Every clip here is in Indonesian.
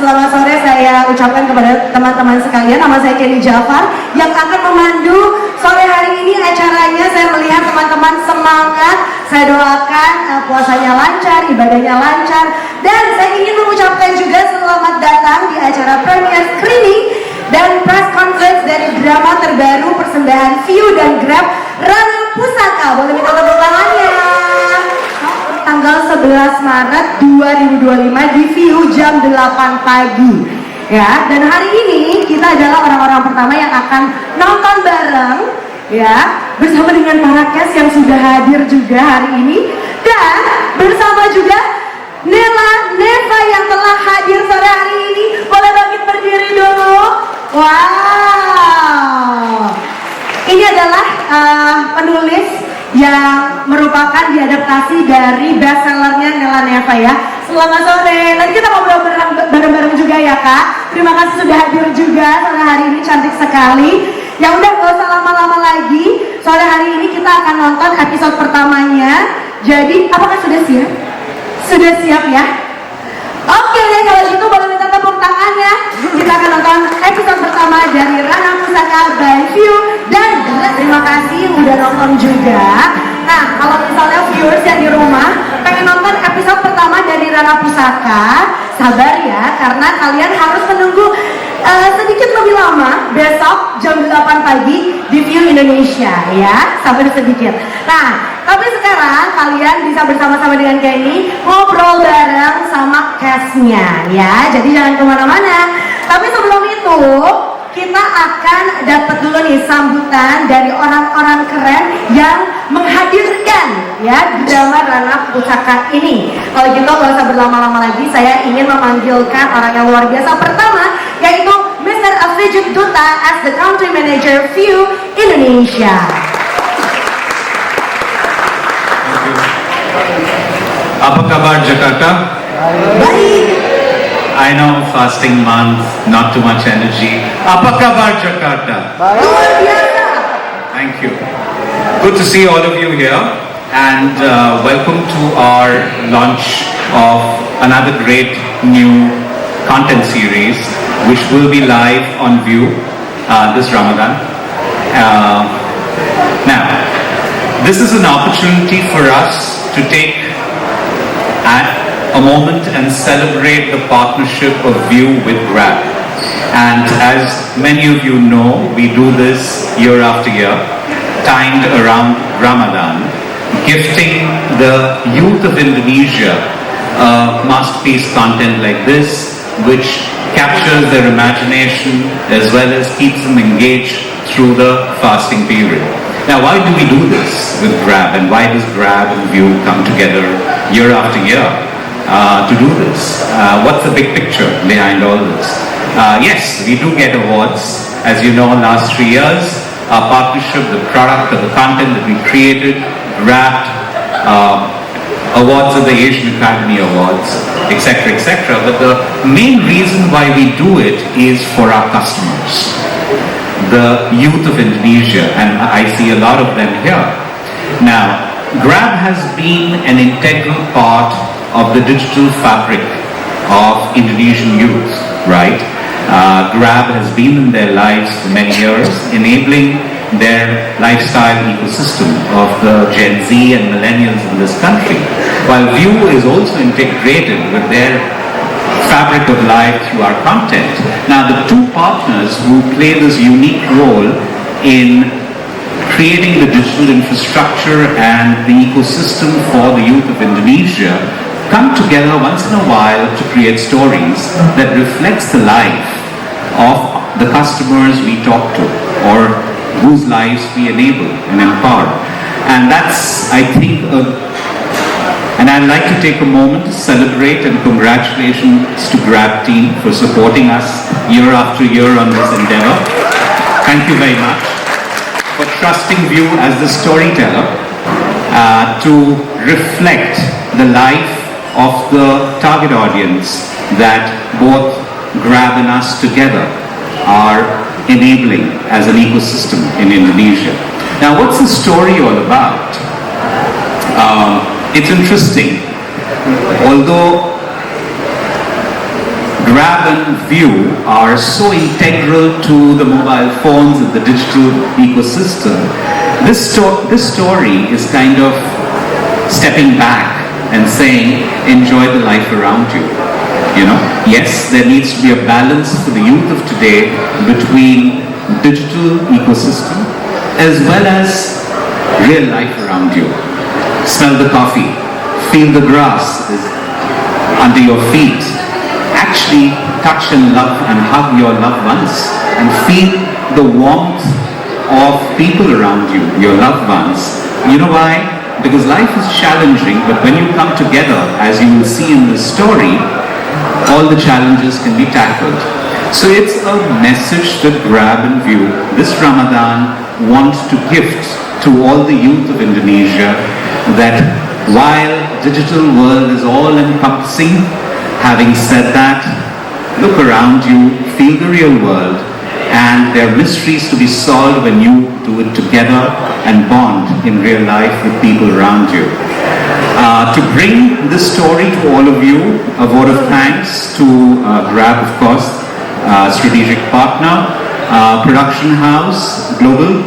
selamat sore saya ucapkan kepada teman-teman sekalian. Nama saya Kenny Jafar yang akan memandu sore hari ini acaranya. Saya melihat teman-teman semangat. Saya doakan puasanya lancar, ibadahnya lancar. Dan saya ingin mengucapkan juga selamat datang di acara premiere screening dan press conference dari drama terbaru persembahan View dan Grab, Rana Pusaka. Boleh minta tepuk tangannya. Tanggal 11 Maret 2025 di View jam 8 pagi. Ya, dan hari ini kita adalah orang-orang pertama yang akan nonton bareng ya, bersama dengan para cast yang sudah hadir juga hari ini, dan bersama juga Neva yang telah hadir sore hari ini. Boleh bangkit berdiri dulu. Wow, ini adalah penulis yang merupakan diadaptasi dari bestsellernya Nela Neva ya. Selamat sore, nanti kita ngobrol bareng-bareng juga ya Kak. Terima kasih sudah hadir juga sore hari ini, cantik sekali. Ya udah, gak usah lama-lama lagi. Sore hari ini kita akan nonton episode pertamanya. Jadi apakah sudah siap? Sudah siap ya? Oke deh, kalau gitu boleh minta tepuk tangannya. Kita akan nonton episode pertama dari Rana Pusaka by View dan terima kasih udah nonton juga. Nah, kalau misalnya viewers yang di rumah pengen nonton episode pertama dari Rana Pusaka, sabar ya, karena kalian harus menunggu sedikit lebih lama besok jam 8 pagi di View Indonesia ya, sabar sedikit. Nah, tapi sekarang kalian bisa bersama-sama dengan Kenny ngobrol bareng sama castnya ya, jadi jangan kemana-mana. Tapi sebelum itu kita akan dapat dulu nih sambutan dari orang-orang keren yang menghadirkan ya drama Rana Pusaka ini. Kalau gitu gak usah berlama-lama lagi, saya ingin memanggilkan orang yang luar biasa pertama, yaitu Mr. Afijit Duta as the Country Manager View Indonesia. Apa kabar Jakarta? Baik. I know fasting month, not too much energy. Apa kabar Jakarta? Luar biasa. Thank you. Good to see all of you here, and welcome to our launch of another great new content series, which will be live on View this Ramadan. Now, this is an opportunity for us to take a moment and celebrate the partnership of View with Grab. And as many of you know, we do this year after year, timed around Ramadan, gifting the youth of Indonesia masterpiece content like this, which captures their imagination as well as keeps them engaged through the fasting period. Now, why do we do this with Grab, and why does Grab and View come together year after year to do this? What's the big picture behind all this? Yes, we do get awards. As you know, last 3 years, our partnership, the product of the content that we created, grabbed awards at the Asian Academy Awards, etc., etc. But the main reason why we do it is for our customers, the youth of Indonesia, and I see a lot of them here. Now, Grab has been an integral part of the digital fabric of Indonesian youth, right? Grab has been in their lives for many years, enabling their lifestyle ecosystem of the Gen Z and millennials in this country, while View is also integrated with their fabric of life through our content. Now, the two partners who play this unique role in creating the digital infrastructure and the ecosystem for the youth of Indonesia come together once in a while to create stories that reflects the life of the customers we talk to, or whose lives we enable and empower. And that's, I think, and I'd like to take a moment to celebrate and congratulations to Grab team for supporting us year after year on this endeavor. Thank you very much for trusting View as the storyteller to reflect the life of the target audience that both Grab and us together are enabling as an ecosystem in Indonesia. Now, what's the story all about? It's interesting. Although Grab and View are so integral to the mobile phones and the digital ecosystem. This story is kind of stepping back and saying, enjoy the life around you. You know, yes, there needs to be a balance for the youth of today between digital ecosystem as well as real life around you. Smell the coffee, feel the grass under your feet. Actually touch and love and hug your loved ones and feel the warmth of people around you, your loved ones. You know why? Because life is challenging, but when you come together, as you will see in this story, all the challenges can be tackled. So it's a message that Grab and View this Ramadan wants to gift to all the youth of Indonesia, that while digital world is all encompassing, having said that, look around you, feel the real world, and there are mysteries to be solved when you do it together and bond in real life with people around you. To bring this story to all of you, a vote of thanks to Grab, of course, strategic partner, production house, global,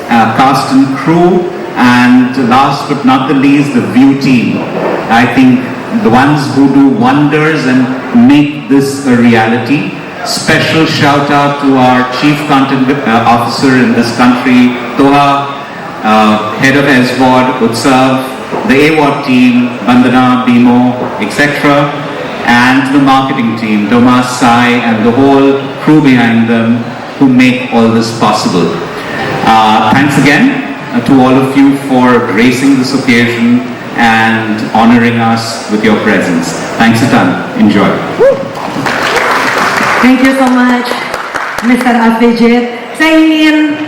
cast and crew, and last but not the least, the View team. I think the ones who do wonders and make this a reality. Special shout out to our Chief Content Officer in this country, Toha, Head of SWOD, Utsav, the AWOD team, Bandana, Bimo, etc. and the marketing team, Domas, Sai, and the whole crew behind them who make all this possible. Thanks again to all of you for gracing this occasion and honoring us with your presence. Thanks a ton. Enjoy. Thank you so much, Mr. Afijit. Saya ingin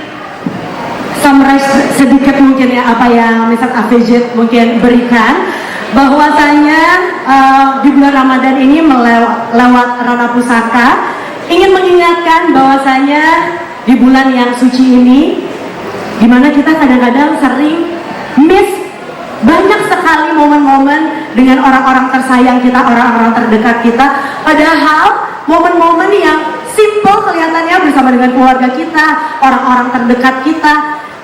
summarize sedikit mungkin ya apa yang Mr. Afijit mungkin berikan, bahwasanya di bulan Ramadan ini lewat Rana Pusaka ingin mengingatkan bahwasanya di bulan yang suci ini, dimana kita kadang-kadang sering miss banyak sekali momen-momen dengan orang-orang tersayang kita, orang-orang terdekat kita, padahal momen-momen yang simple kelihatannya bersama dengan keluarga kita, orang-orang terdekat kita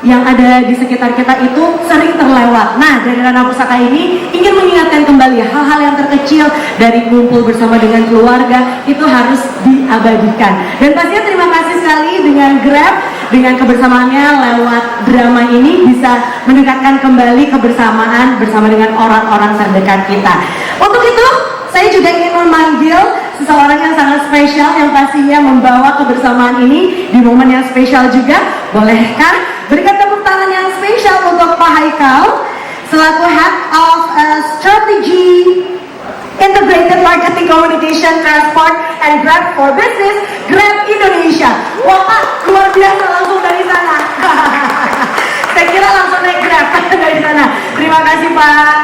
yang ada di sekitar kita itu sering terlewat. Nah, dari Rana Pusaka ini ingin mengingatkan kembali hal-hal yang terkecil dari kumpul bersama dengan keluarga itu harus diabadikan. Dan pastinya terima kasih sekali dengan Grab, dengan kebersamaannya lewat drama ini bisa mendekatkan kembali kebersamaan bersama dengan orang-orang terdekat kita. Untuk itu, saya juga ingin memanggil seseorang yang sangat spesial yang pastinya membawa kebersamaan ini di momen yang spesial juga. Bolehkah berikan tepuk tangan yang spesial untuk Pak Haikal selaku Head of Strategy Integrated Marketing Communication Transport and Grab for Business, Grab Indonesia. Wah Pak, luar biasa langsung dari sana. Saya kira langsung naik Grab dari sana. Terima kasih Pak.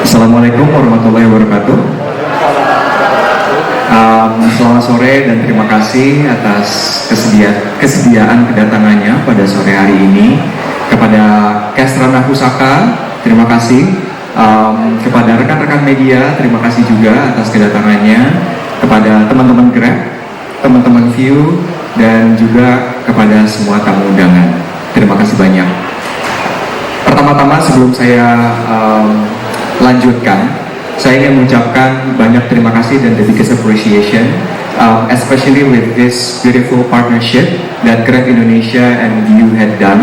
Assalamualaikum warahmatullahi wabarakatuh. Selamat sore dan terima kasih atas kesediaan kedatangannya pada sore hari ini. Kepada Cast Rana Pusaka, terima kasih. Kepada rekan-rekan media, terima kasih juga atas kedatangannya. Kepada teman-teman Grab, teman-teman View, dan juga kepada semua tamu undangan, terima kasih banyak. Pertama-tama sebelum saya lanjutkan, saya ingin mengucapkan banyak terima kasih dan the biggest appreciation, especially with this beautiful partnership that Grab Indonesia and View had done,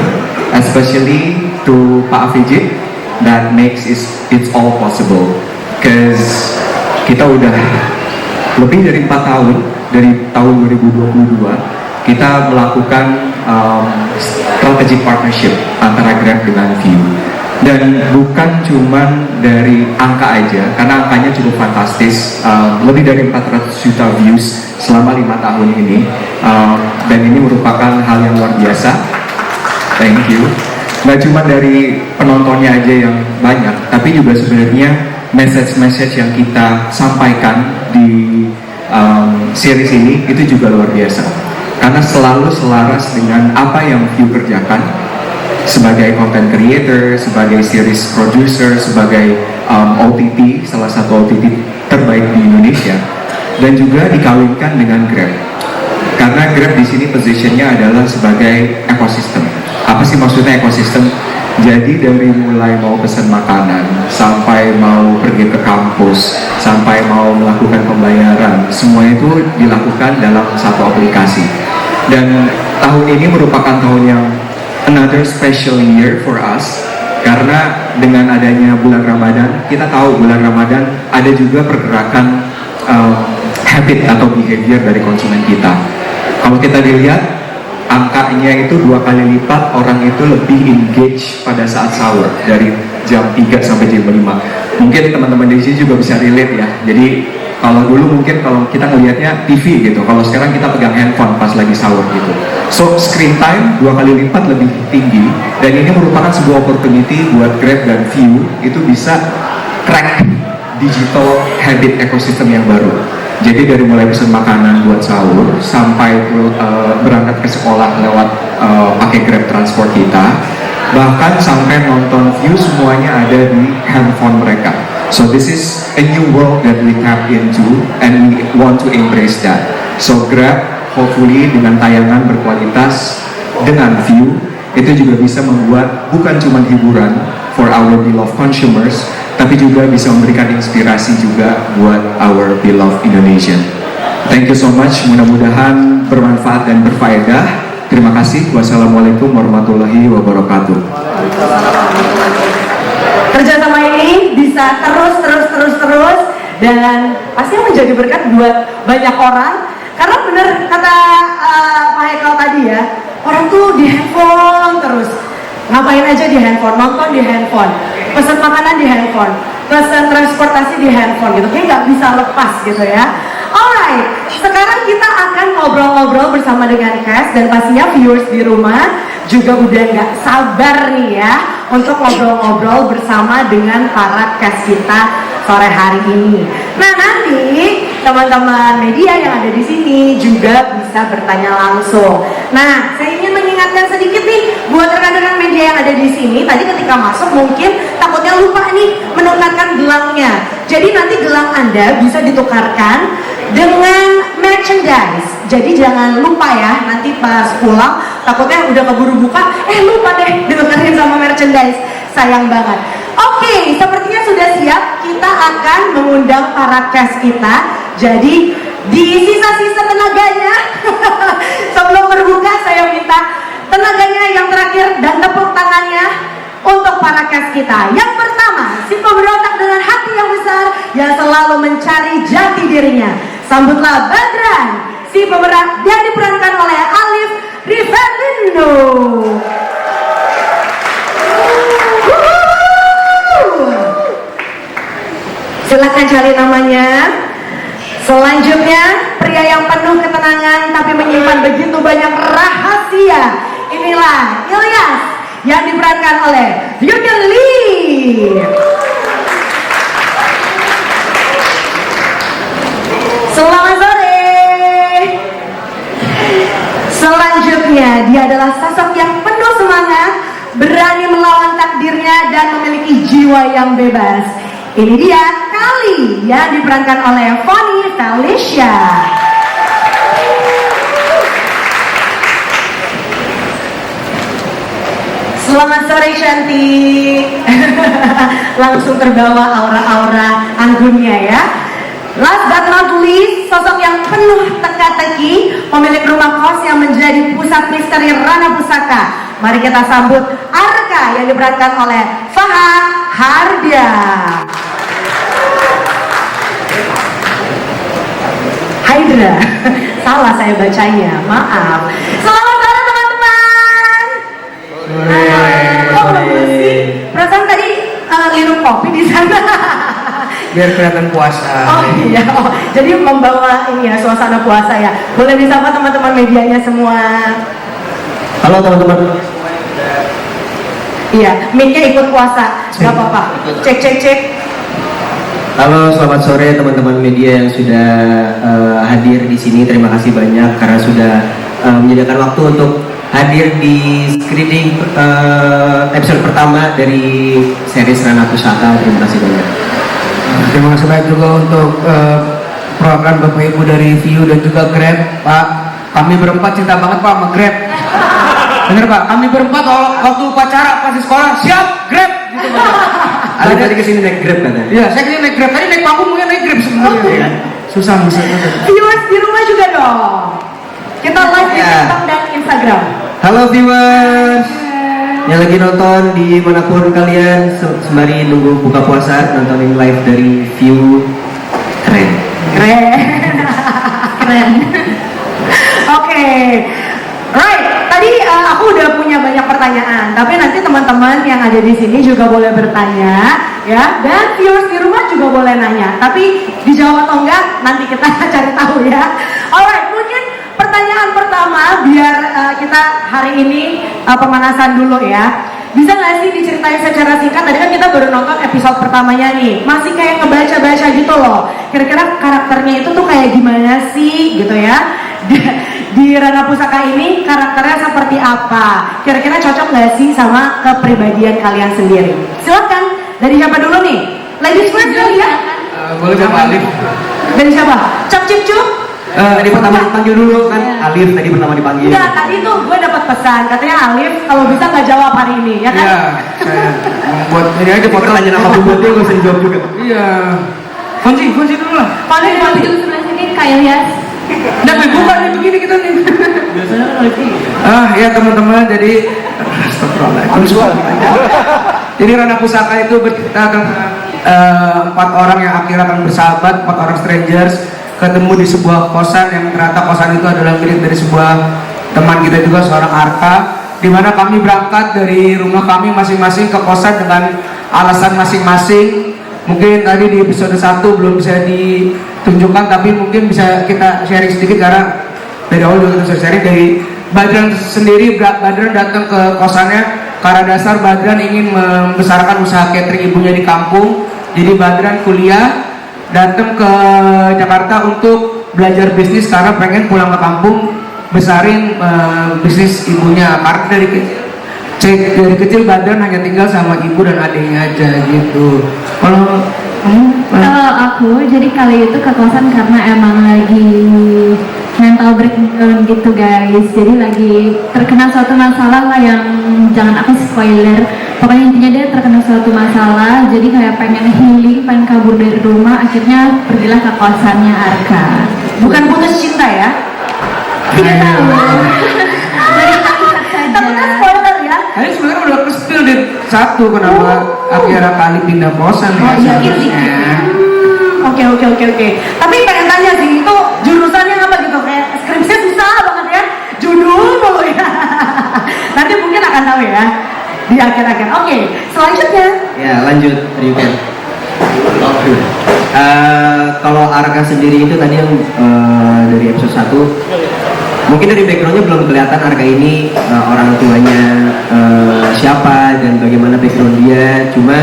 especially to Pak Afijit that makes it all possible. Because kita udah lebih dari 4 tahun, dari tahun 2022, kita melakukan strategic partnership antara Grab dengan View. Dan bukan cuman dari angka aja, karena angkanya cukup fantastis, lebih dari 400 juta views selama 5 tahun ini, dan ini merupakan hal yang luar biasa. Thank you. Nggak cuma dari penontonnya aja yang banyak, tapi juga sebenarnya message-message yang kita sampaikan di series ini itu juga luar biasa, karena selalu selaras dengan apa yang View kerjakan sebagai content creator, sebagai series producer, sebagai OTT, salah satu OTT terbaik di Indonesia, dan juga dikawinkan dengan Grab. Karena Grab di sini positionnya adalah sebagai ekosistem. Apa sih maksudnya ekosistem? Jadi dari mulai mau pesan makanan, sampai mau pergi ke kampus, sampai mau melakukan pembayaran, semua itu dilakukan dalam satu aplikasi. Dan tahun ini merupakan tahun yang another special year for us, karena dengan adanya bulan Ramadan, kita tahu bulan Ramadan ada juga pergerakan habit atau behavior dari konsumen kita. Kalau kita dilihat, angkanya itu 2 kali lipat orang itu lebih engage pada saat sahur dari jam 3 sampai jam 5. Mungkin teman-teman di sini juga bisa relate ya. Jadi kalau dulu mungkin kalau kita ngelihatnya TV gitu, kalau sekarang kita pegang handphone pas lagi sahur gitu. So screen time 2 kali lipat lebih tinggi, dan ini merupakan sebuah opportunity buat Grab dan View itu bisa crack digital habit ekosistem yang baru. Jadi dari mulai pesan makanan buat sahur sampai berangkat ke sekolah lewat pakai Grab transport kita, bahkan sampai nonton View semuanya ada di handphone mereka. So this is a new world that we tap into and we want to embrace that. So Grab hopefully dengan tayangan berkualitas dengan View itu juga bisa membuat bukan cuma hiburan for our beloved consumers, tapi juga bisa memberikan inspirasi juga buat our beloved Indonesian. Thank you so much, mudah-mudahan bermanfaat dan berfaedah. Terima kasih. Wassalamualaikum warahmatullahi wabarakatuh. Kerjasama ini bisa terus dan pasti menjadi berkat buat banyak orang, karena bener kata Pak Haikal tadi ya, orang tuh di handphone terus, ngapain aja di handphone, nonton di handphone, pesan makanan di handphone, pesan transportasi di handphone gitu, kayak nggak bisa lepas gitu ya. Alright, sekarang kita akan ngobrol-ngobrol bersama dengan Cash, dan pastinya viewers di rumah juga udah nggak sabar nih ya untuk ngobrol-ngobrol bersama dengan para Cash kita sore hari ini. Nah, nanti teman-teman media yang ada di sini juga bisa bertanya langsung. Nah, saya ingin mengingatkan sedikit nih buat rekan-rekan media yang ada di sini. Tadi ketika masuk mungkin takutnya lupa nih menukarkan gelangnya. Jadi nanti gelang Anda bisa ditukarkan dengan merchandise. Jadi jangan lupa ya, nanti pas pulang takutnya udah keburu buka, lupa deh ditukarin sama merchandise. Sayang banget. Oke, sepertinya sudah siap. Kita akan mengundang para Cash kita. Jadi di sisa-sisa tenaganya sebelum berbuka, saya minta tenaganya yang terakhir dan tepuk tangannya untuk para Cash kita. Yang pertama, si pemberontak dengan hati yang besar yang selalu mencari jati dirinya. Sambutlah Badran, si pemeran yang diperankan oleh Alif Rivelindo. Silakan cari namanya. Selanjutnya, pria yang penuh ketenangan tapi menyimpan begitu banyak rahasia. Inilah Ilyas yang diperankan oleh Yudin Lee. Selamat sore. Selanjutnya, dia adalah sosok yang penuh semangat, berani melawan takdirnya dan memiliki jiwa yang bebas. Ini dia Kali yang diperankan oleh Fonny Felicia. Selamat sore cantik. Langsung terbawa aura-aura anggunnya ya. Last but not least, sosok yang penuh teka-teki, pemilik rumah kos yang menjadi pusat misteri Rana Pusaka. Mari kita sambut Arka yang diperankan oleh Fahad Hardia. Hydra, salah saya bacanya, maaf. Selamat sore teman-teman. Kok belum sih? Perasaan tadi minum kopi di sana. Biar kelihatan puasa. Oh iya, jadi membawa ini ya suasana puasa ya. Boleh disapa teman-teman medianya semua. Halo teman-teman. Iya, mic-nya ikut puasa, nggak apa-apa. Cek. Halo, selamat sore teman-teman media yang sudah hadir di sini. Terima kasih banyak karena sudah menyediakan waktu untuk hadir di screening episode pertama dari series Rana Pusaka. Terima kasih banyak. Terima kasih banyak juga untuk perwakilan Bapak Ibu dari View dan juga Grab, Pak. Kami berempat cinta banget Pak sama Grab. Bener Pak, kami berempat waktu upacara pas di sekolah siap Grab. Gitu, Pak. Ali tadi kesini naik Grab katanya. Iya, saya kesini naik Grab. Tadi naik panggung mungkin naik Grab sebenarnya. Oke. Susah. Viewers di rumah juga dong. Kita live di Ya. TikTok dan Instagram. Halo viewers yang lagi nonton dimanapun kalian sembari nunggu buka puasa nontonin live dari View. Keren. Keren. Oke. Right, tadi aku udah punya banyak pertanyaan, tapi nanti teman-teman yang ada di sini juga boleh bertanya, ya. Dan viewers di rumah juga boleh nanya. Tapi dijawab atau enggak nanti kita cari tahu ya. Alright, mungkin pertanyaan pertama biar kita hari ini pemanasan dulu ya. Bisa nggak sih diceritain secara singkat? Tadi kan kita baru nonton episode pertamanya nih, masih kayak ngebaca-baca gitu loh. Kira-kira karakternya itu tuh kayak gimana sih gitu ya? Di Rana Pusaka ini karakternya seperti apa? Kira-kira cocok nggak sih sama kepribadian kalian sendiri? Silakan, dari siapa dulu nih? Ladies first dulu ya? Boleh Bapak Alif. Dari siapa? Cap cip cup? Tadi pertama dipanggil dulu kan, Alif tadi pertama dipanggil. Enggak, tadi tuh gue dapat pesan, katanya Alif kalau bisa nggak jawab hari ini, ya kan? Iya, saya buat ini aja foto. Pertanyaan apa pun buat dia nggak usah dijawab juga. Iya. Kunci dulu lah. Paling Di sebelah sini Kak Ilyas. Udah buka nih begini kita nih. Ya teman-teman, jadi jadi Rana Pusaka itu bercerita tentang 4 orang yang akhirnya akan bersahabat, 4 orang strangers ketemu di sebuah kosan yang ternyata kosan itu adalah milik dari sebuah teman kita juga, seorang Arka, di mana kami berangkat dari rumah kami masing-masing ke kosan dengan alasan masing-masing. Mungkin tadi di episode 1 belum bisa ditunjukkan, tapi mungkin bisa kita sharing sedikit karena dari awal juga kita sharing. Dari Badran sendiri, Badran datang ke kosannya karena dasar Badran ingin membesarkan usaha catering ibunya di kampung. Jadi Badran kuliah, datang ke Jakarta untuk belajar bisnis karena pengen pulang ke kampung besarin bisnis ibunya. Karena dari kecil Badran hanya tinggal sama ibu dan adiknya aja gitu. Kalau Kalau aku jadi kali itu ke kosan karena emang lagi mental breakdown gitu guys. Jadi lagi terkena suatu masalah lah yang jangan aku spoiler. Pokoknya intinya dia terkena suatu masalah. Jadi kayak pengen healing, pengen kabur dari rumah. Akhirnya pergilah ke kosannya Arka. bukan putus cinta ya? Tidak tahu. Dari Takutnya spoiler ya? Tadi sebenarnya udah ke-spill di 1 kenapa akhirnya kali pindah kosan ya. Seharusnya. Oke. Tapi pengen tanya sih, itu jurusannya apa gitu? Kayak skripsinya susah banget ya, judul mulu ya. Nanti mungkin akan tahu ya di akhir-akhir. Oke, selanjutnya. Ya lanjut, Ryuken. Kalau Arka sendiri itu tadi yang dari episode 1, mungkin dari backgroundnya belum kelihatan Arka ini orang tuanya siapa dan bagaimana background dia. Cuma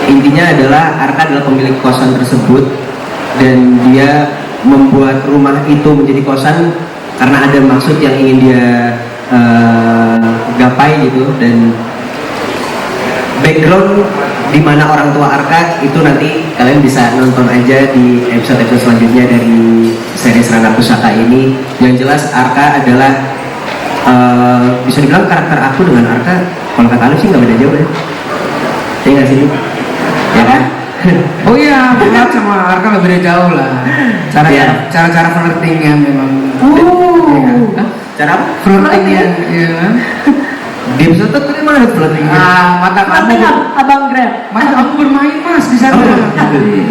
intinya adalah Arka adalah pemilik kosan tersebut dan dia membuat rumah itu menjadi kosan karena ada maksud yang ingin dia gapai gitu. Dan background di mana orang tua Arka itu nanti kalian bisa nonton aja di episode-episode selanjutnya dari series Rana Pusaka ini. Yang jelas Arka adalah bisa dibilang karakter aku dengan Arka, kalau kata Alif sih nggak beda jauh ya. Iya nggak sih? Ya kan? Oh iya, berat sama Arka nggak beda jauh lah. Cara flirtingnya memang. Cara apa? Flirtingnya, ya kan? Di episode tadi mana ada flirtingnya? Mata kamu, Abang Grab. mata kamu bermain mas di sana.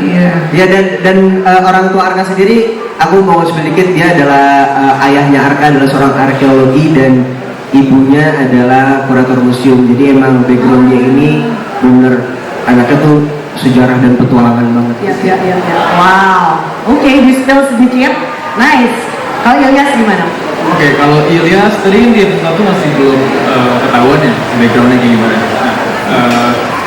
Iya. Ya dan orang tua Arka sendiri, aku mau sedikit, dia adalah ayahnya Arka adalah seorang arkeologi dan ibunya adalah kurator museum. Jadi emang backgroundnya ini bener anaknya tuh sejarah dan petualangan banget. Ya. Wow. Oke, di spill sedikit. Nice. Kalau Ilyas gimana? Oke, kalau Ilyas tadi di episode 1 masih belum ketahuan ya backgroundnya kayak gimana.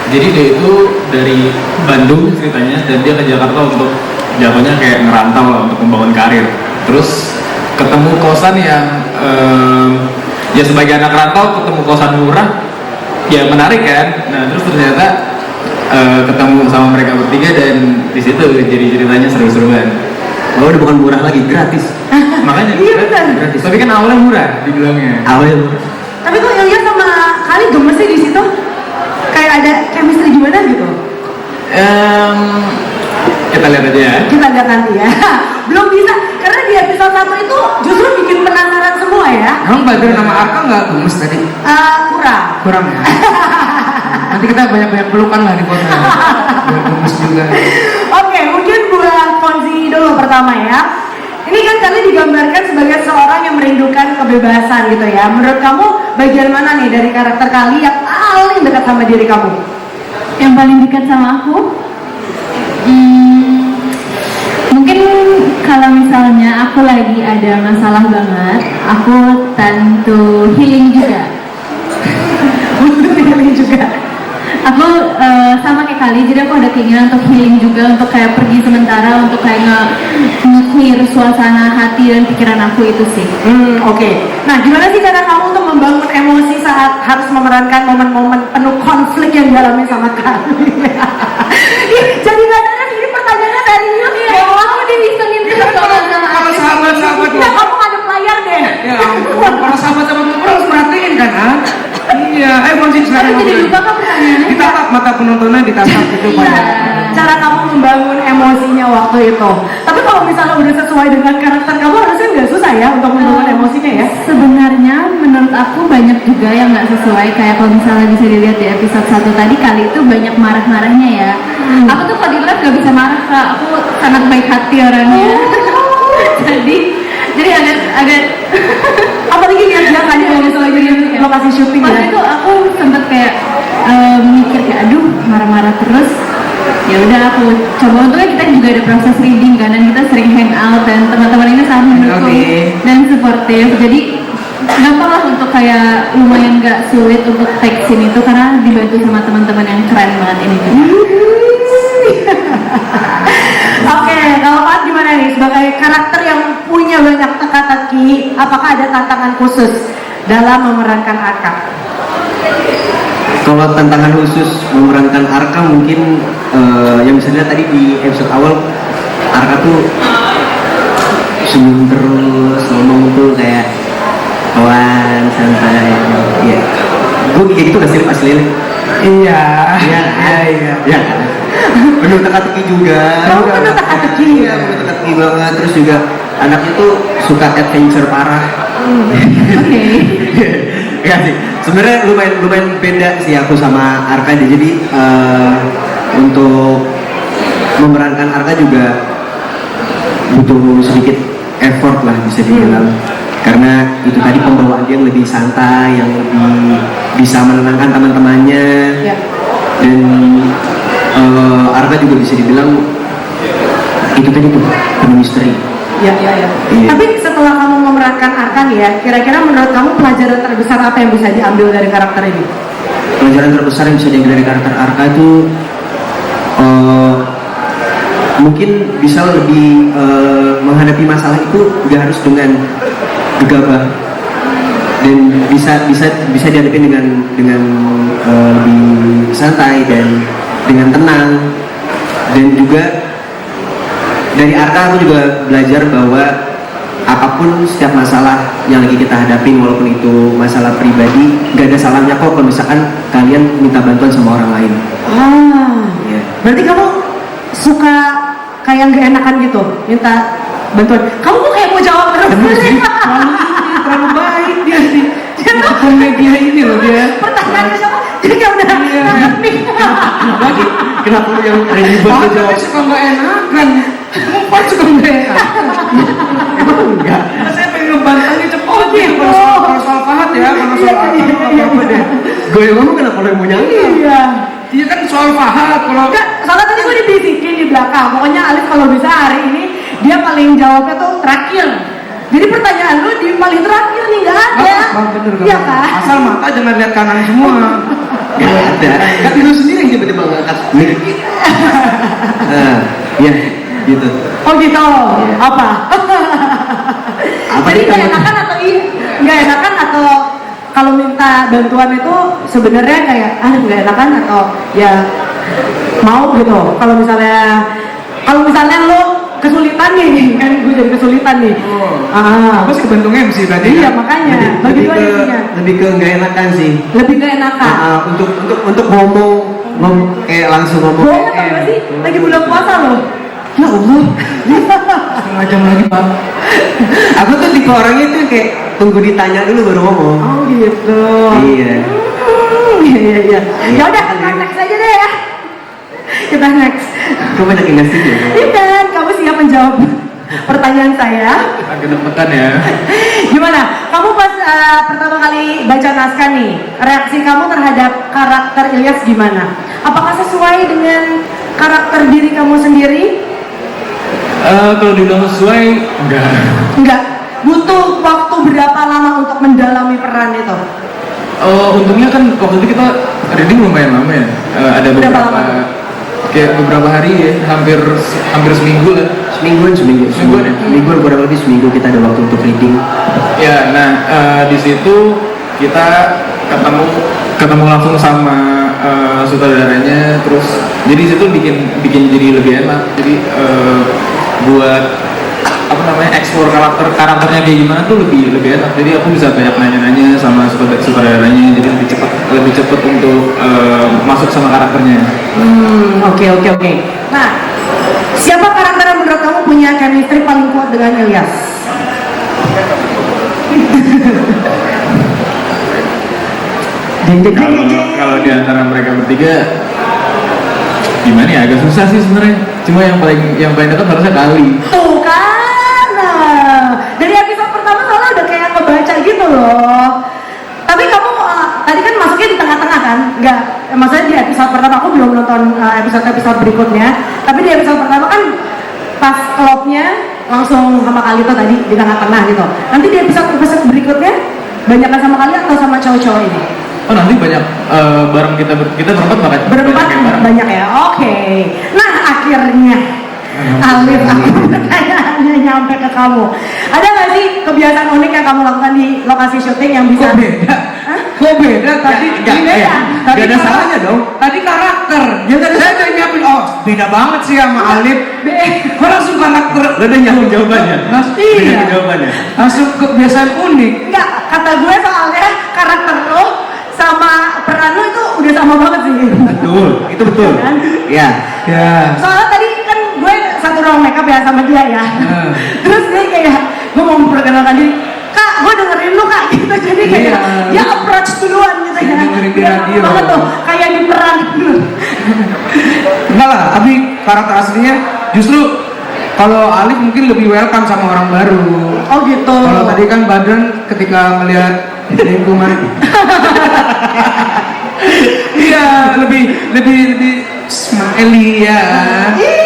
Jadi dia itu dari Bandung ceritanya dan dia ke Jakarta untuk jatuhnya kayak ngerantau lah untuk membangun karir. Terus ketemu kosan yang ya sebagai anak rantau ketemu kosan murah, ya menarik kan. Nah terus ternyata ketemu sama mereka bertiga dan di situ jadi ceritanya seru-seruan. Oh, udah bukan murah lagi, gratis. Makanya Iya, benar. gratis. Tapi kan awalnya murah dibilangnya. Awalnya Tapi kok Ilya sama Kali gemes sih di situ? Kayak ada chemistry gimana gitu? Kita lihat aja ya. Kita lihat nanti ya. Belum bisa, karena di episode 1 itu justru bikin penasaran semua ya. Emang Badar nama Arka nggak gemes tadi? Kurang. Kurang ya? Nanti kita banyak-banyak pelukan lah di kota. Biar gemes juga. Oke, mungkin buat Fonzi dulu pertama ya. Ini kan kalian digambarkan sebagai seorang yang merindukan kebebasan gitu ya. Menurut kamu bagian mana nih dari karakter Kali yang paling dekat sama diri kamu? Yang paling dekat sama aku, mungkin kalau misalnya aku lagi ada masalah banget, aku tentu healing juga. Healing juga. Aku sama kayak Kali, jadi aku ada keinginan untuk healing juga, untuk kayak pergi sementara, untuk kayak nge-clear suasana hati dan pikiran aku itu sih. Oke. Nah, gimana sih cara kamu untuk membangun emosi saat harus memerankan momen-momen penuh konflik yang dialami sama Kali? Ih, jadi kadang-kadang ini pertanyaannya serius ya. Aku diisengin terus sama Kalau sahabat-sahabat Nah, kamu ngadep layar deh. ya ampun, kalau sahabat-sahabat ngobrol harus perhatiin kan, Iya, Fonzi Tapi silakan jadi ngobrol. lupa kan pertanyaannya? Ditatap mata penontonnya, ditatap itu Iya, banyak. cara kamu membangun emosinya waktu itu. Tapi kalau misalnya udah sesuai dengan karakter kamu, harusnya nggak susah ya untuk membangun emosinya ya. Sebenarnya menurut aku banyak juga yang nggak sesuai, kayak kalau misalnya bisa dilihat di episode 1 tadi, Kali itu banyak marah-marahnya ya. Aku tuh kalau di live gak bisa marah Kak, aku sangat baik hati orangnya. jadi agak Apalagi lihat dia kan kalau misalnya di lokasi syuting pas ya. itu aku sempet kayak mikir kayak aduh marah-marah terus. Ya udah aku coba, untungnya kita juga ada proses reading kan, dan kita sering hang out dan teman-teman ini sangat mendukung dan suportif, jadi gampang lah untuk kayak lumayan gak sulit untuk take scene itu karena dibantu sama teman-teman yang keren banget ini. Oke, kalau Pat gimana nih sebagai karakter yang punya banyak teka-teki, apakah ada tantangan khusus dalam memerankan Arka? kalau tantangan khusus memerankan Arka mungkin yang bisa dilihat tadi di episode awal, Arka tuh senyum terus, ngomong tuh kayak kawan santai. Iya, gue kayak gitu nggak sih asli? Iya. Iya. Penuh teka-teki juga. Kamu penuh teka-teki. Iya, penuh teka-teki banget. Terus juga anaknya tuh suka adventure parah. Oke. Ya sih, sebenarnya lumayan beda sih aku sama Arka. Jadi untuk memerankan Arka juga butuh sedikit effort lah bisa dibilang. Karena itu tadi pembawaan dia yang lebih santai, yang lebih bisa menenangkan teman-temannya. Ya. Dan Arka juga bisa dibilang itu tadi tuh penuh misteri. Ya. Iya. Tapi setelah kamu memerankan Arka nih ya, kira-kira menurut kamu pelajaran terbesar apa yang bisa diambil dari karakter ini? Pelajaran terbesar yang bisa diambil dari karakter Arka itu mungkin bisa lebih menghadapi masalah itu gak harus dengan gegabah, dan bisa dihadapi dengan lebih santai dan dengan tenang. Dan juga dari Arka aku juga belajar bahwa apapun setiap masalah yang lagi kita hadapin, walaupun itu masalah pribadi, gak ada salahnya kok kalau misalkan kalian minta bantuan sama orang lain. Iya. Berarti kamu suka kayak gak enakan gitu, minta bantuan. Kamu kok kayak mau jawab terus? Terlalu baik dia sih. Media ini loh dia. Pertanyaannya siapa? Jadi kayak udah nangkep nih. Lagi kenapa lu yang ribet Pak jawab? suka nggak enakan. Kamu Pak suka nggak enakan. Enggak. Saya pengen ngebantahnya cepet. Oh, gitu. Kalau soal Fahad ya, kalau soal Arka nggak apa-apa deh. Gue yang ngomong kenapa lu yang mau nyanyi? Iya. Iya kan soal Fahad kalau Enggak, soalnya tadi gue dibisikin di belakang. Pokoknya Alif kalau bisa hari ini dia paling jawabnya tuh terakhir. Jadi pertanyaan lu di paling terakhir nih nggak ada. bener Iya kan? Asal mata jangan lihat kanan semua. Gak ada. Kan lu sendiri yang tiba-tiba ngangkat mic. Nah, ya gitu. Oh gitu. Apa? Apa Jadi nih, nggak kamu? enakan atau nggak enakan atau kalau minta bantuan itu sebenarnya kayak nggak enakan atau ya Mau gitu, kalau misalnya lo kesulitan nih, kan gue jadi kesulitan nih. Aku sih kebentuk MC berarti. Iya makanya, bagi dua isinya. lebih ke nggak enakan sih. Lebih gak enakan. Untuk ngomong kayak langsung ngomong. Gue apa sih? Lagi bulan puasa loh. Ya Allah. Setengah jam lagi Pak. Aku tuh tipe orangnya tuh kayak tunggu ditanya dulu baru ngomong. Oh gitu. Iya. Iya. Ya udah, kita next aja deh ya. Kita next. Kamu banyak yang ngasih ya. Iya, kamu siap menjawab pertanyaan saya? Agak deg-degan ya. Gimana? Kamu pas pertama kali baca naskah nih, reaksi kamu terhadap karakter Ilyas gimana? Apakah sesuai dengan karakter diri kamu sendiri? Kalau dibilang sesuai, enggak. Enggak. Butuh waktu berapa lama untuk mendalami peran itu? Untungnya kan waktu itu kita reading lumayan lama ya. Ada Berapa beberapa lama? kayak beberapa hari ya, hampir seminggu lah. Semingguan ya? Semingguan kurang lebih seminggu kita ada waktu untuk reading. Ya, nah di situ kita ketemu langsung sama sutradaranya, terus jadi situ bikin jadi lebih enak. Jadi buat apa namanya explore karakternya kayak gimana tuh lebih enak. Jadi aku bisa banyak nanya-nanya sama sutradaranya, jadi lebih cepat untuk masuk sama karakternya. Oke. Nah, siapa karakter yang menurut kamu punya chemistry paling kuat dengan Ilyas? Kalau di antara mereka bertiga gimana ya, agak susah sih sebenarnya. Cuma yang paling dekat harusnya Kali. Tuh kan, dari episode pertama soalnya udah kayak ngebaca gitu loh. Tapi kamu tadi kan masuknya di tengah-tengah kan? Enggak, maksudnya di episode pertama aku belum nonton episode berikutnya. Tapi di episode pertama kan pas klubnya langsung sama Kalito tadi di tengah-tengah gitu. Nanti di episode berikutnya banyakan sama kalian atau sama cowok-cowok ini? Oh nanti banyak bareng kita berempat Banyak ya. Oke. Nah akhirnya Alif, aku pertanyaannya nyampe ke kamu. Ada nggak sih kebiasaan unik yang kamu lakukan di lokasi syuting yang bisa? Kok beda? Tadi Tadi ada salahnya dong. Tadi karakter. Ya tadi saya udah nyiapin. Oh beda banget sih sama Alif. Kok langsung karakter? Udah nyambung jawabannya. Iya. Jawabannya. Langsung kebiasaan unik. Enggak, kata gue soalnya karakter lo sama peran lo itu udah sama banget sih. Betul, itu betul. Kan? Iya. Ya. Soalnya tadi kan gue satu ruang makeup ya sama dia ya. Terus dia kayak gue mau memperkenalkan diri, Kak, gue dengerin lu Kak gitu. Jadi kayak dia approach duluan gitu ya. Dengerin di radio. Banget tuh, kayak di peran. Enggak lah, tapi karakter aslinya justru kalau Alif mungkin lebih welcome sama orang baru. Oh gitu. Kalau tadi kan Badran ketika melihat lingkungan, iya lebih smiley ya.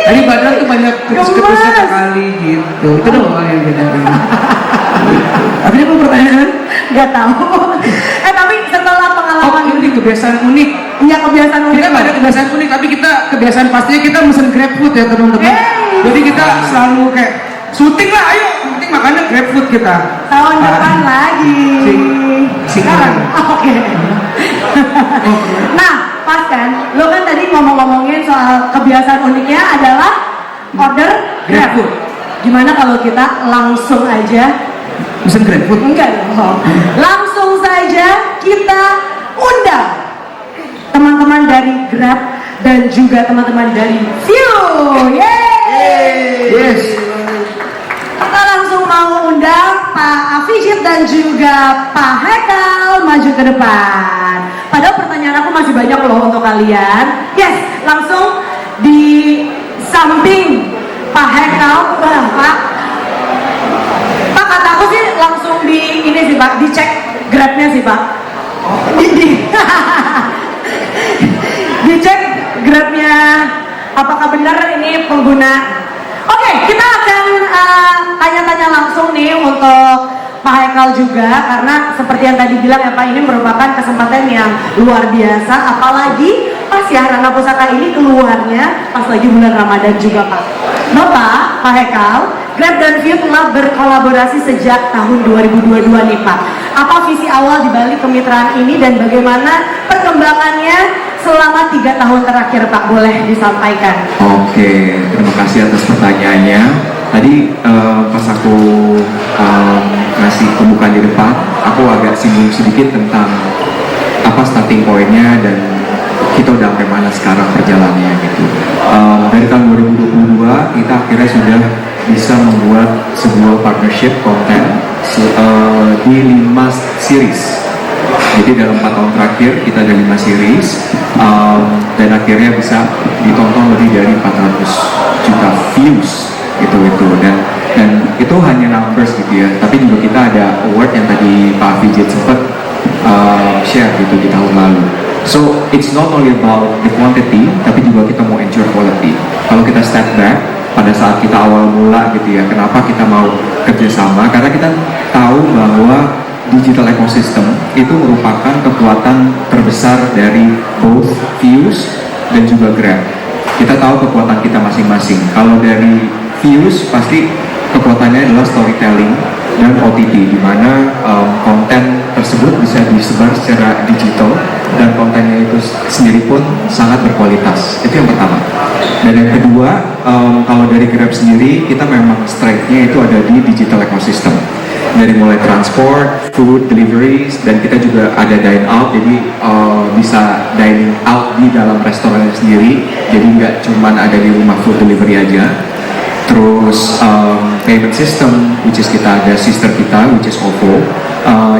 Tadi Badran tuh banyak ketus-ketusnya sekali gitu. Itu doang yang beda. Tapi apa pertanyaan? Gak tahu. Tapi setelah pengalaman Ini kebiasaan unik. ya kebiasaan unik. Kita nggak ada kebiasaan unik, tapi kita kebiasaan pastinya kita mesen GrabFood ya teman-teman. Jadi kita selalu kayak syuting lah, ayo penting makannya GrabFood kita. Tahun depan lagi. Sekarang. Oke. Nah, pas kan, lo kan tadi ngomongin soal kebiasaan uniknya adalah order GrabFood. Gimana kalau kita langsung aja Mesen GrabFood? enggak dong. Langsung saja kita undang teman-teman dari Grab dan juga teman-teman dari View. Yeay! Yes. Kita langsung mau undang Pak Afijit dan juga Pak Hekal maju ke depan. Padahal pertanyaan aku masih banyak loh untuk kalian. Yes, langsung di samping Pak Hekal, Pak kata aku sih langsung di ini sih Pak, dicek Grabnya sih Pak. Dicek Grabnya apakah benar ini pengguna. Oke, kita akan tanya-tanya langsung nih untuk Pak Hekal juga, karena seperti yang tadi bilang ya Pak, ini merupakan kesempatan yang luar biasa, apalagi pas ya Rana Pusaka ini keluarnya pas lagi bulan Ramadan juga Pak. Bapak, Pak Hekal, Grab dan View telah berkolaborasi sejak tahun 2022 nih Pak. Apa visi awal di balik kemitraan ini dan bagaimana perkembangannya selama 3 tahun terakhir Pak, boleh disampaikan? Oke, terima kasih atas pertanyaannya. Tadi pas aku ngasih pembukaan di depan, aku agak singgung sedikit tentang apa starting point-nya dan kita udah sampai mana sekarang perjalanannya gitu. Dari tahun 2022 kita akhirnya sudah bisa membuat sebuah partnership konten di 5 series. Jadi dalam 4 tahun terakhir kita ada 5 series dan akhirnya bisa ditonton lebih dari 400 juta views itu dan itu hanya numbers gitu ya, tapi juga kita ada award yang tadi Pak Vijay sempat share gitu di tahun lalu. So it's not only about the quantity, tapi juga kita mau ensure quality. Kalau kita step back pada saat kita awal mula gitu ya, kenapa kita mau kerjasama? Karena kita tahu bahwa digital ecosystem itu merupakan kekuatan terbesar dari both Views dan juga Grab. Kita tahu kekuatan kita masing-masing. Kalau dari Views pasti kekuatannya adalah storytelling dan OTT, di mana konten tersebut bisa disebar secara digital dan kontennya itu sendiri pun sangat berkualitas. Itu yang pertama. Dan yang kedua, kalau dari Grab sendiri kita memang strength-nya itu ada di digital ecosystem. Dari mulai transport, food, deliveries, dan kita juga ada dine out, jadi bisa dining out di dalam restoran sendiri, jadi nggak cuma ada di rumah food delivery aja. Terus payment system, which is kita ada sister kita, which is OVO.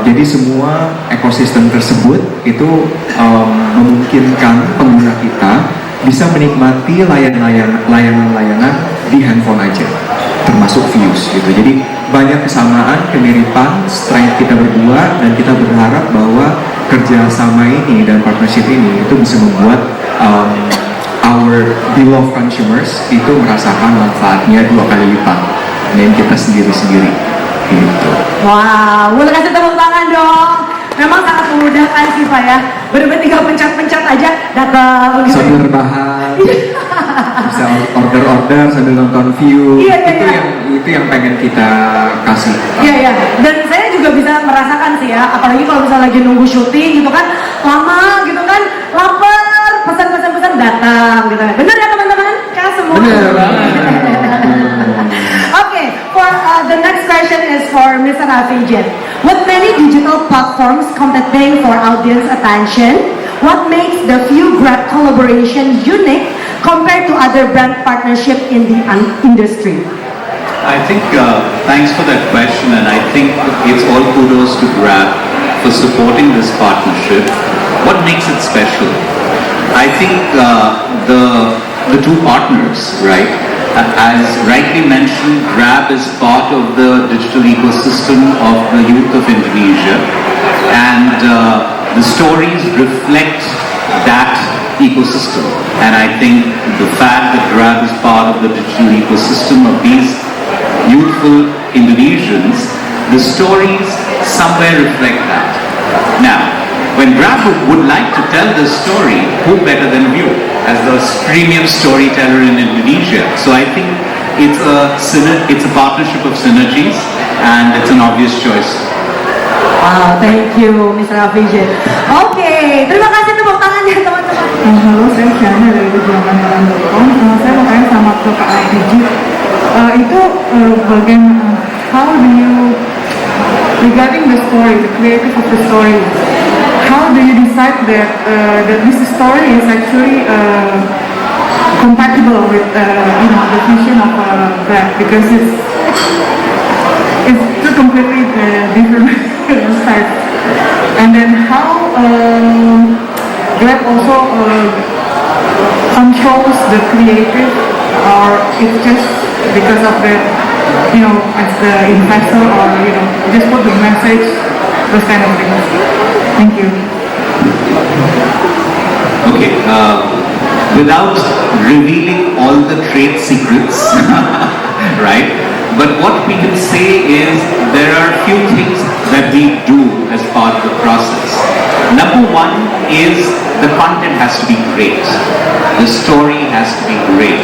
Jadi semua ekosistem tersebut itu memungkinkan pengguna kita bisa menikmati layanan-layanan di handphone aja, termasuk Views gitu. Jadi banyak kesamaan, kemiripan, strength kita berdua, dan kita berharap bahwa kerjasama ini dan partnership ini itu bisa membuat our beloved consumers itu merasakan manfaatnya 2 kali lipat dan kita sendiri-sendiri gitu. Wow, boleh kasih tepuk tangan dong. Memang sangat memudahkan sih Pak ya. Bener-bener tinggal pencet-pencet aja datang gitu. Sambil rebahan, bisa order sambil nonton View. Itu yang pengen kita kasih. Iya. Dan saya juga bisa merasakan sih ya, apalagi kalau misalnya lagi nunggu syuting gitu kan, lama gitu kan, lapar, pesan datang gitu kan. Bener ya teman-teman? Kan semua. Bener banget. Okay, for the next question is for Mr. Afijit. With many digital platforms competing for audience attention, what makes the View Grab collaboration unique compared to other brand partnership in the industry? I think, thanks for that question, and I think it's all kudos to Grab for supporting this partnership. What makes it special? I think the two partners, right? As rightly mentioned, Grab is part of the digital ecosystem of the youth of Indonesia, and the stories reflect that ecosystem. And I think the fact that Grab is part of the digital ecosystem of these youthful Indonesians, the stories somewhere reflect that. Now, when Grab would like to tell this story, who better than View as the premium storyteller in Indonesia? So I think it's a partnership of synergies, and it's an obvious choice. Wow, thank you Mr. Afijit. Oke, terima kasih tepuk tangannya teman-teman. Halo, saya Syahna dari Perjuangan.com. Saya mau tanya sama ke Pak Afijit. Itu bagaimana? How do you, regarding the story, the creative of the story, how do you decide that this story is actually compatible with the vision of Grab, because it's two completely different styles. And then how Grab also controls the creative, or it's just because of the, as the investor, or just put the message, those kind of things. Thank you. Okay, without revealing all the trade secrets, right? But what we can say is there are a few things that we do as part of the process. Number one is the content has to be great. The story has to be great.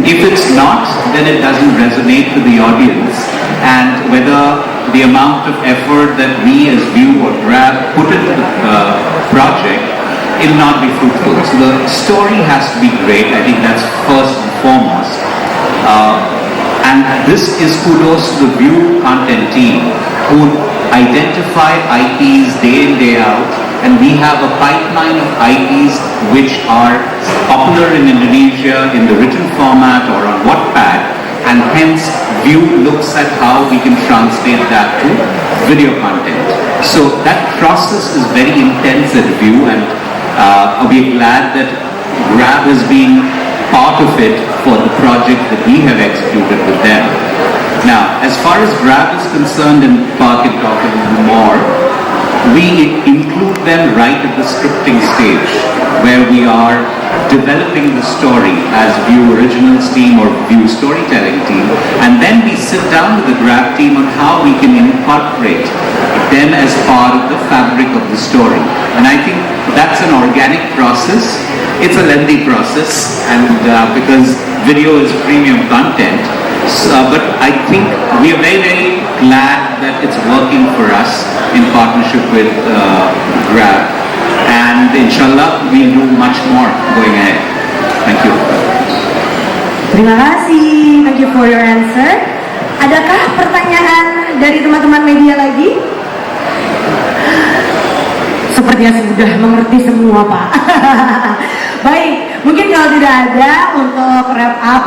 If it's not, then it doesn't resonate with the audience, and whether the amount of effort that we as View or Grab put into the project it'll not be fruitful. So the story has to be great. I think that's first and foremost. And this is kudos to the View content team who identify IPs day in, day out, and we have a pipeline of IPs which are popular in Indonesia in the written format or on Wattpad, and hence View looks at how we can translate that to video content. So that process is very intense at View, and we're glad that Grab has been part of it for the project that we have executed with them. Now, as far as Grab is concerned in Park and Talk and more, we include them right at the scripting stage, where we are developing the story as View Originals team or View Storytelling team, and then we sit down with the Grab team on how we can incorporate them as part of the fabric of the story. And I think that's an organic process. It's a lengthy process, and because video is premium content, but I think we are very, very glad that it's working for us in partnership with Grab, and inshallah we'll do much more going ahead. Thank you. Terima kasih, thank you for your answer. Adakah pertanyaan dari teman-teman media lagi? Sepertinya sudah mengerti semua, Pak. Baik, mungkin kalau tidak ada untuk wrap up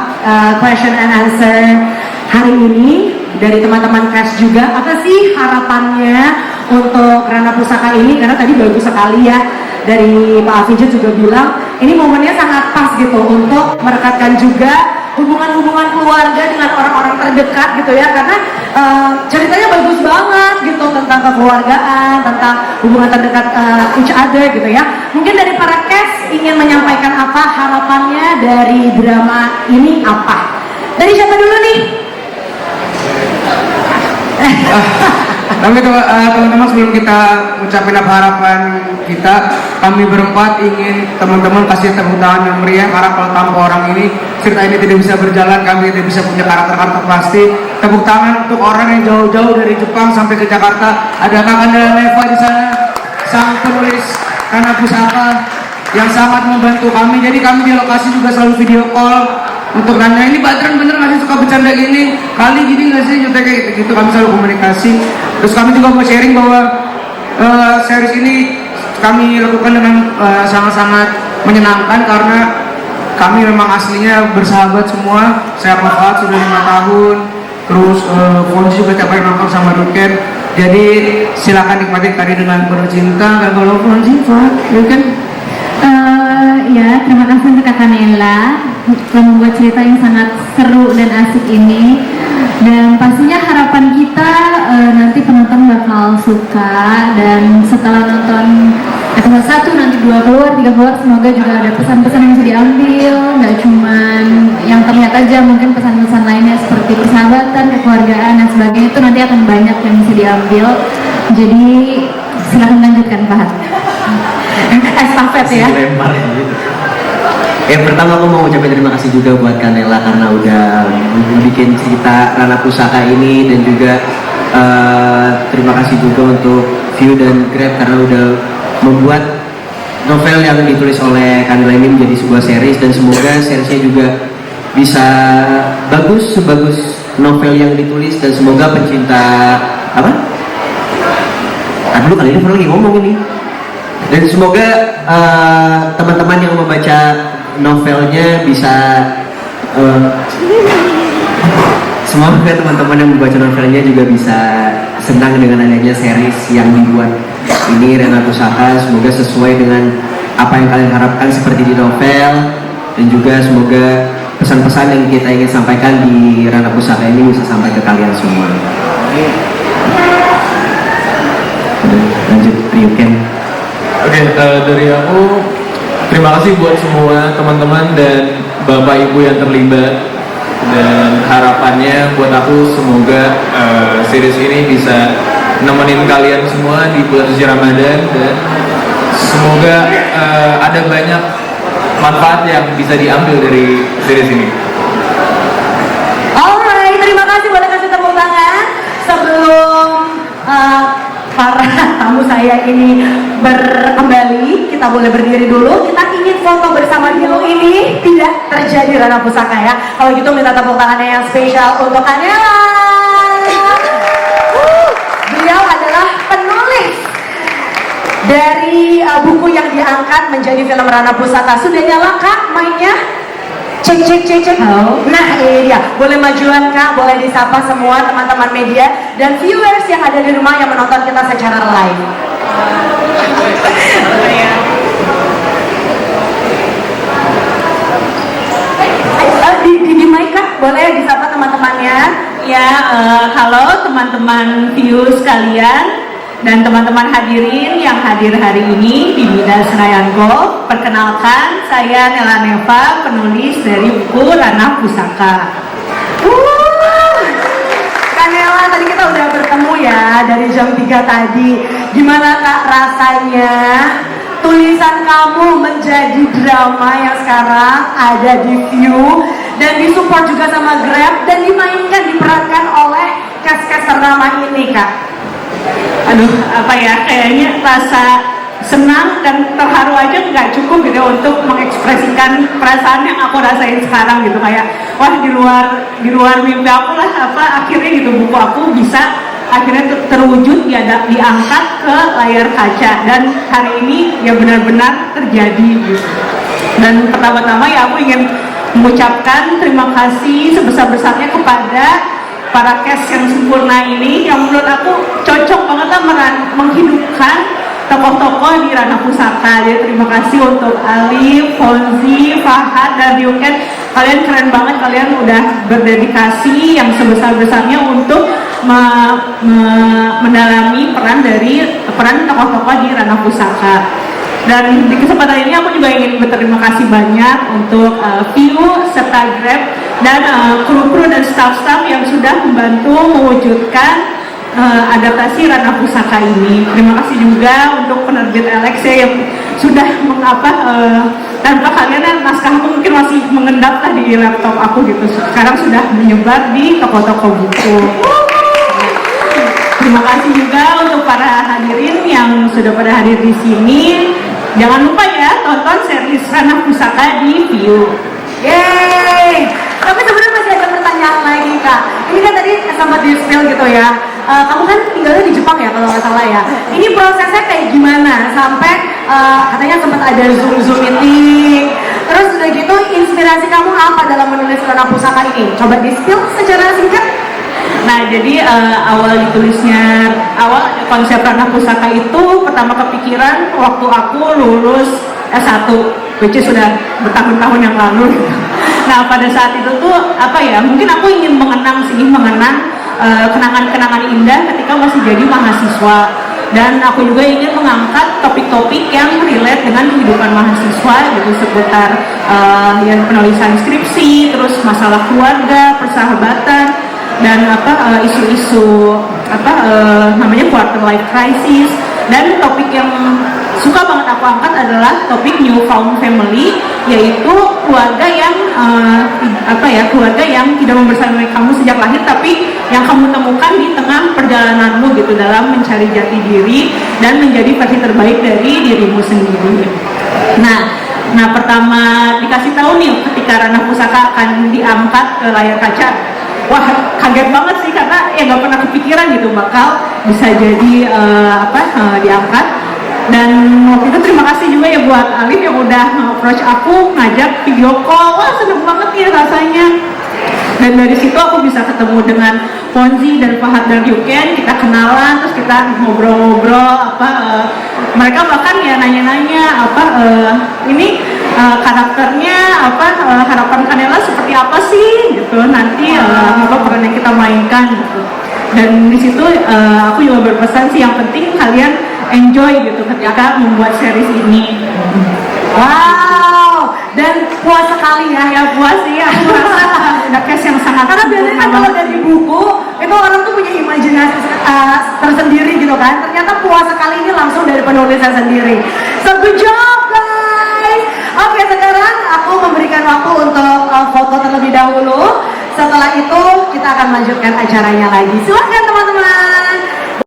question and answer hari ini dari teman-teman Cash juga, apa sih harapannya untuk Rana Pusaka ini? Karena tadi bagus sekali ya dari Pak Afijit juga bilang ini momennya sangat pas gitu untuk merekatkan juga hubungan-hubungan keluarga dengan orang-orang terdekat gitu ya, karena ceritanya bagus banget gitu tentang kekeluargaan, tentang hubungan terdekat each other gitu ya. Mungkin dari para cast ingin menyampaikan apa harapannya dari drama ini apa? Dari siapa dulu nih? Tapi teman-teman, sebelum kita ucapin apa harapan kita, kami berempat ingin teman-teman kasih tepuk tangan yang meriah, karena kalau tanpa orang ini cerita ini tidak bisa berjalan, kami tidak bisa punya karakter pasti. Tepuk tangan untuk orang yang jauh-jauh dari Jepang sampai ke Jakarta. Ada Kakanda Neva di sana, sang penulis Rana Pusaka yang sangat membantu kami. Jadi kami di lokasi juga selalu video call untuk nanya, ini Badran bener nggak sih suka bercanda gini, kali gini nggak sih nyata kayak gitu. Kami selalu komunikasi. Terus kami juga mau sharing bahwa series ini kami lakukan dengan sangat-sangat menyenangkan, karena kami memang aslinya bersahabat semua. Saya sama Fuad sudah 5 tahun, terus Fonji juga tiap hari nonton sama Ruken. Jadi silakan nikmati tadi dengan penuh cinta. Dan kalau Fonji, Fuad, Ruken, Ya, terima kasih untuk Kakak Nela telah membuat cerita yang sangat seru dan asik ini. Dan pastinya harapan kita nanti penonton bakal suka, dan setelah nonton episode 1 nanti 2 keluar, 3 keluar, semoga juga ada pesan-pesan yang bisa diambil, nggak cuman yang terlihat aja, mungkin pesan-pesan lainnya seperti persahabatan, kekeluargaan dan sebagainya, itu nanti akan banyak yang bisa diambil. Jadi silahkan lanjutkan Pak. Estafet ya. Yang pertama aku mau ucapin terima kasih juga buat Kanela karena udah bikin cerita Rana Pusaka ini, dan juga terima kasih juga untuk View dan Grab karena udah membuat novel yang ditulis oleh Kanela ini menjadi sebuah series, dan semoga seriesnya juga bisa bagus sebagus novel yang ditulis, dan semoga pencinta apa? Aduh, kali ini lagi ngomong ini. Dan semoga teman-teman yang membaca novelnya bisa semoga teman-teman yang membaca novelnya juga bisa senang dengan adanya series yang dibuat ini Rana Pusaka. Semoga sesuai dengan apa yang kalian harapkan seperti di novel, dan juga semoga pesan-pesan yang kita ingin sampaikan di Rana Pusaka ini bisa sampai ke kalian semua. Lanjut, you can. Oke, dari aku terima kasih buat semua teman-teman dan bapak ibu yang terlibat, dan harapannya buat aku semoga series ini bisa nemenin kalian semua di bulan suci Ramadan, dan semoga ada banyak manfaat yang bisa diambil dari series ini. Alright, terima kasih, boleh kasih tepuk tangan sebelum para tamu saya ini berkembali. kita boleh berdiri dulu. Kita ingin foto bersama dulu, ini tidak terjadi Rana Pusaka ya. Kalau gitu minta tepuk tangannya yang spesial untuk Kanela. Beliau adalah penulis dari buku yang diangkat menjadi film Rana Pusaka. Sudah nyala Kak mainnya? Cek cek cek cek. Nah ini dia, boleh majuan Kak, boleh disapa semua teman-teman media dan viewers yang ada di rumah yang menonton kita secara live. Di mic Kak, boleh disapa teman-temannya. Ya, halo teman-teman views sekalian dan teman-teman hadirin yang hadir hari ini di Mida Senayan Golf. Perkenalkan, saya Nela Neva, penulis dari buku Ranah Pusaka. Kak Nela, tadi kita udah bertemu ya dari jam 3 tadi. Gimana Kak rasanya tulisan kamu menjadi drama yang sekarang ada di View dan disupport juga sama Grab dan diperankan oleh cast-cast ternama ini Kak? Aduh, apa ya, kayaknya rasa senang dan terharu aja nggak cukup gitu untuk mengekspresikan perasaan yang aku rasain sekarang gitu. Kayak wah, di luar mimpi aku lah, akhirnya gitu buku aku bisa akhirnya terwujud, diangkat ke layar kaca dan hari ini ya benar-benar terjadi gitu. Dan pertama-tama ya aku ingin mengucapkan terima kasih sebesar-besarnya kepada para cast yang sempurna ini yang menurut aku cocok banget lah menghidupkan tokoh-tokoh di Ranah Pusaka. Jadi terima kasih untuk Ali, Fonzi, Fahad, dan Ryuken. Kalian keren banget, kalian udah berdedikasi yang sebesar-besarnya untuk mendalami peran tokoh-tokoh di Ranah Pusaka. Dan di kesempatan ini aku juga ingin berterima kasih banyak untuk View serta Grab dan kru-kru dan staff-staff yang sudah membantu mewujudkan adaptasi Ranah Pusaka ini. Terima kasih juga untuk penerbit Alexa yang sudah tanpa kalian naskahku mungkin masih mengendap di laptop aku gitu. Sekarang sudah menyebar di toko-toko buku. Terima kasih juga untuk para hadirin yang sudah pada hadir di sini. Jangan lupa ya tonton series Ranah Pusaka di View. Yeay! Tapi sebenarnya masih ada pertanyaan lagi Kak. Ini kan tadi sempat di spill gitu ya. Kamu kan tinggalnya di Jepang ya kalau nggak salah ya. Ini prosesnya kayak gimana sampai katanya sempat ada zoom meeting. Terus udah gitu inspirasi kamu apa dalam menulis Ranah Pusaka ini? Coba di spill secara singkat. Nah, jadi awal konsep Ranah Pusaka itu pertama kepikiran waktu aku lulus S1, which is sudah bertahun-tahun yang lalu. Nah, pada saat itu tuh mungkin aku ingin mengenang kenangan-kenangan indah ketika masih jadi mahasiswa. Dan aku juga ingin mengangkat topik-topik yang relate dengan kehidupan mahasiswa gitu, seputar penulisan skripsi, terus masalah keluarga, persahabatan, dan isu-isu namanya quarter life crisis. Dan topik yang suka banget aku angkat adalah topik new found family, yaitu keluarga yang keluarga yang tidak membersamai kamu sejak lahir, tapi yang kamu temukan di tengah perjalananmu gitu dalam mencari jati diri dan menjadi versi terbaik dari dirimu sendiri. Nah pertama dikasih tahu nih ketika Ranah Pusaka akan diangkat ke layar kaca. Wah, kaget banget sih karena ya nggak pernah kepikiran gitu bakal bisa jadi diangkat. Dan waktu itu terima kasih juga ya buat Alif yang udah approach aku ngajak video call. Wah, seneng banget ya rasanya. Dan dari situ aku bisa ketemu dengan Fonzi dan Fahad dan Ryuken, kita kenalan, terus kita ngobrol-ngobrol mereka bahkan ya nanya-nanya ini karakternya harapan Kanela seperti apa sih gitu nanti peran yang kita mainkan gitu. Dan di situ aku juga berpesan sih yang penting kalian enjoy gitu ketika membuat series ini. Wow, dan puas sekali ya puas sih ya. Aku rasa ada case yang sangat karena biasanya kan kalau dari buku itu orang tuh punya imajinasi tersendiri gitu kan. Ternyata puas sekali ini langsung dari penulisnya sendiri. So good job guys. Oke, sekarang aku memberikan waktu untuk foto terlebih dahulu. Setelah itu kita akan lanjutkan acaranya lagi. Silahkan teman-teman.